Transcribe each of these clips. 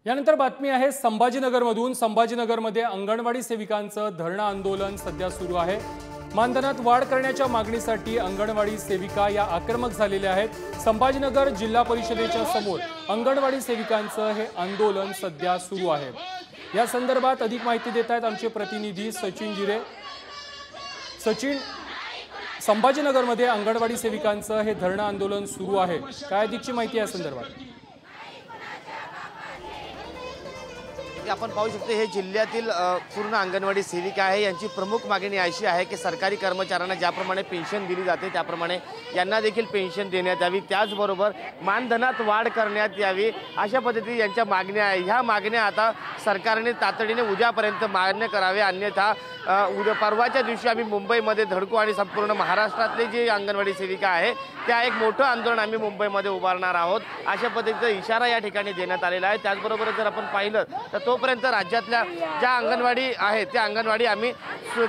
यानंतर बातमी आहे संभाजीनगरमधून। संभाजीनगरमध्ये अंगणवाडी सेविकांचं धरणं आंदोलन सध्या सुरू आहे। मानधनात वाढ करण्याच्या मागणीसाठी अंगणवाडी सेविका या आक्रमक झालेल्या आहेत। संभाजीनगर जिल्हा परिषदेच्या समोर अंगणवाडी सेविकांचं हे आंदोलन सध्या सुरू आहे। या संदर्भात अधिक माहिती देत आहेत आमचे प्रतिनिधी सचिन जिरे। सचिन, संभाजीनगरमध्ये अंगणवाडी सेविकांचं हे धरणं आंदोलन सुरू आहे, काय अधिकची माहिती या संदर्भात? आपण पाहू शकतो हे जिल्ह्यातील पूर्ण अंगणवाडी सेविका आहे। यांची प्रमुख मागणी अशी आहे की सरकारी कर्मचाऱ्यांना ज्याप्रमाणे पेन्शन दिली जाते त्याप्रमाणे यांना देखील पेन्शन देण्यात यावी, त्याचबरोबर मानधनात वाढ करण्यात यावी, अशा पद्धतीने यांच्या मागण्या आहे। ह्या मागण्या आता सरकारने तातडीने उद्यापर्यंत मान्य करावे, अन्यथा उद्या परवाच्या दिवशी आम्ही मुंबईमध्ये धडकू आणि संपूर्ण महाराष्ट्रातले जे अंगणवाडी सेविका आहे त्या एक मोठं आंदोलन आम्ही मुंबईमध्ये उभारणार आहोत, अशा पद्धतीचा इशारा या ठिकाणी देण्यात आलेला आहे। त्याचबरोबर जर आपण पाहिलं तर तोपर्यंत राज्यातल्या ज्या अंगणवाडी आहेत त्या अंगणवाडी आम्ही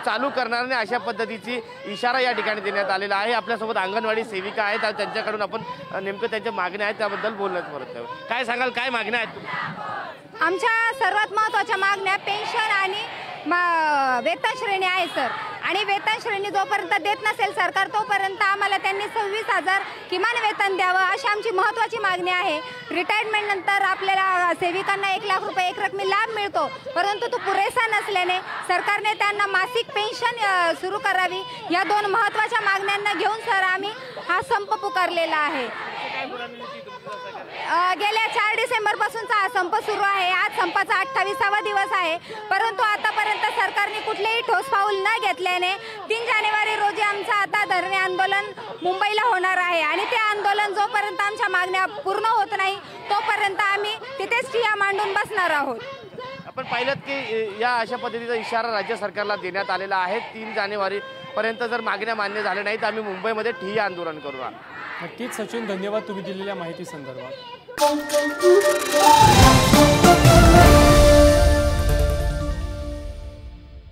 चालू करणार नाही, अशा पद्धतीची इशारा या ठिकाणी देण्यात आलेला आहे। आपल्यासोबत अंगणवाडी सेविका आहेत, त्यांच्याकडून आपण नेमकं त्यांच्या मागण्या आहेत त्याबद्दल बोलण्यास परत येऊ। काय सांगाल, काय मागण्या आहेत? आमच्या सर्वात महत्त्वाच्या मागण्या पेन्शन आणि वेतन श्रेणी आहे सर, आणि वेतन श्रेणी जोपर्यंत देत नसेल सरकार तोपर्यंत आम्हाला त्यांनी 26,000 किमान वेतन द्यावं, अशी आमची महत्त्वाची मागणी आहे। रिटायरमेंट नंतर आपल्याला सेविकांना 1 लाख रुपये एकरकमी लाभ मिळतो, परंतु तो पुरेसा नसल्याने सरकारने त्यांना मासिक पेन्शन सुरू करावी। या 2 महत्त्वाच्या मागण्यांना घेऊन सर आम्ही हा संप पुकारलेला आहे। गेल्या 4 डिसेंबरपासूनचा हा संप सुरू आहे। आज संपाचा 28वा दिवस आहे, परंतु आतापर्यंत सरकारने कुठलेही ठोस पाऊल न घेतल्याने 3 जानेवारी रोजी आमचं आता धरणे आंदोलन मुंबईला होणार आहे, आणि ते आंदोलन जोपर्यंत आमच्या मागण्या पूर्ण होत नाही तोपर्यंत आम्ही तिथेच ठिय्या मांडून बसणार आहोत। आपण पाहिलं की या अशा पद्धतीचा इशारा राज्य सरकारला देण्यात आलेला आहे। 3 जानेवारी पर्यंत जर मागण्या मान्य झाल्या नाही तर आम्ही मुंबईमध्ये ठिय्या आंदोलन करू। नक्कीच सचिन, धन्यवाद तुम्ही दिलेल्या माहिती संदर्भात।